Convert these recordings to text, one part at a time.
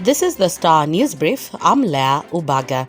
This is the Star News Brief. I'm Leah Ubaga.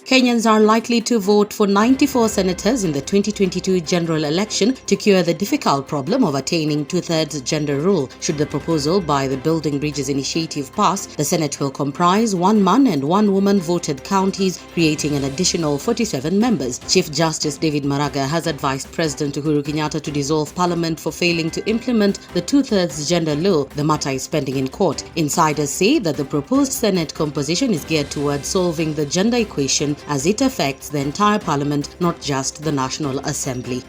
Kenyans are likely to vote for 94 senators in the 2022 general election to cure the difficult problem of attaining two-thirds gender rule. Should the proposal by the Building Bridges Initiative pass, the Senate will comprise one man and one woman voted counties, creating an additional 47 members. Chief Justice David Maraga has advised President Uhuru Kenyatta to dissolve Parliament for failing to implement the two-thirds gender law. The matter is pending in court. Insiders say that the proposed Senate composition is geared towards solving the gender equation as it affects the entire Parliament, not just the National Assembly.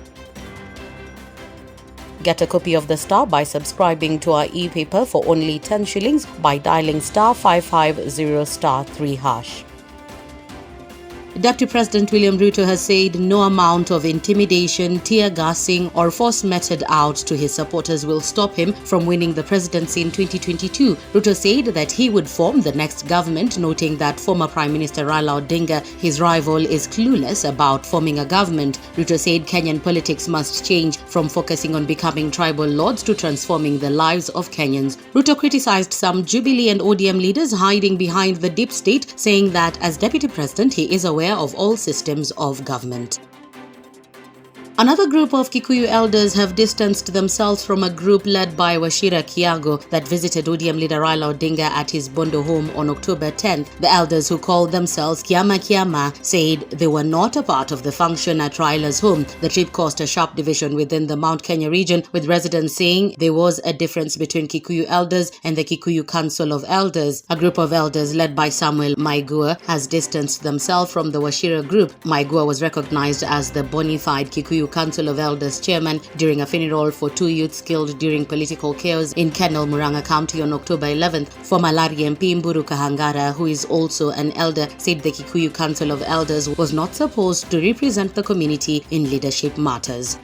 Get a copy of The Star by subscribing to our e-paper for only 10 shillings by dialing *550*3#. Deputy President William Ruto has said no amount of intimidation, tear gassing or force meted out to his supporters will stop him from winning the presidency in 2022. Ruto said that he would form the next government, noting that former Prime Minister Raila Odinga, his rival, is clueless about forming a government. Ruto said Kenyan politics must change from focusing on becoming tribal lords to transforming the lives of Kenyans. Ruto criticized some Jubilee and ODM leaders hiding behind the deep state, saying that as deputy president he is aware of all systems of government. Another group of Kikuyu elders have distanced themselves from a group led by Wachira Kiago that visited ODM leader Raila Odinga at his Bondo home on October 10th. The elders, who called themselves Kiama Kiama, said they were not a part of the function at Raila's home. The trip caused a sharp division within the Mount Kenya region, with residents saying there was a difference between Kikuyu elders and the Kikuyu Council of Elders. A group of elders led by Samuel Maigua has distanced themselves from the Wachira group. Maigua was recognized as the bona fide Kikuyu Council of Elders chairman during a funeral for two youths killed during political chaos in Kenol, Murang'a County on October 11th. Former Lari MP Mburu Kahangara, who is also an elder, said the Kikuyu Council of Elders was not supposed to represent the community in leadership matters.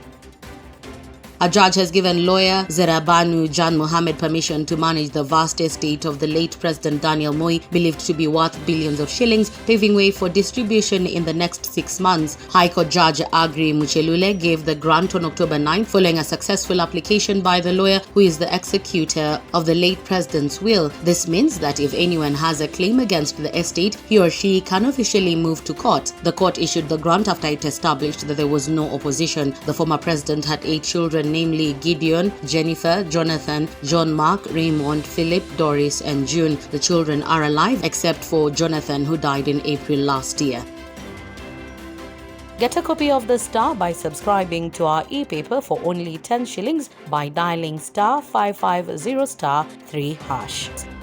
A judge has given lawyer Zerabanu Jan Mohammed permission to manage the vast estate of the late President Daniel Moi, believed to be worth billions of shillings, paving way for distribution in the next 6 months. High Court Judge Agri Muchelule gave the grant on October 9th following a successful application by the lawyer who is the executor of the late president's will. This means that if anyone has a claim against the estate, he or she can officially move to court. The court issued the grant after it established that there was no opposition. The former president had 8 children, namely Gideon, Jennifer, Jonathan, John Mark, Raymond, Philip, Doris, and June. The children are alive except for Jonathan, who died in April last year. Get a copy of The Star by subscribing to our e-paper for only 10 shillings by dialing *550*3#.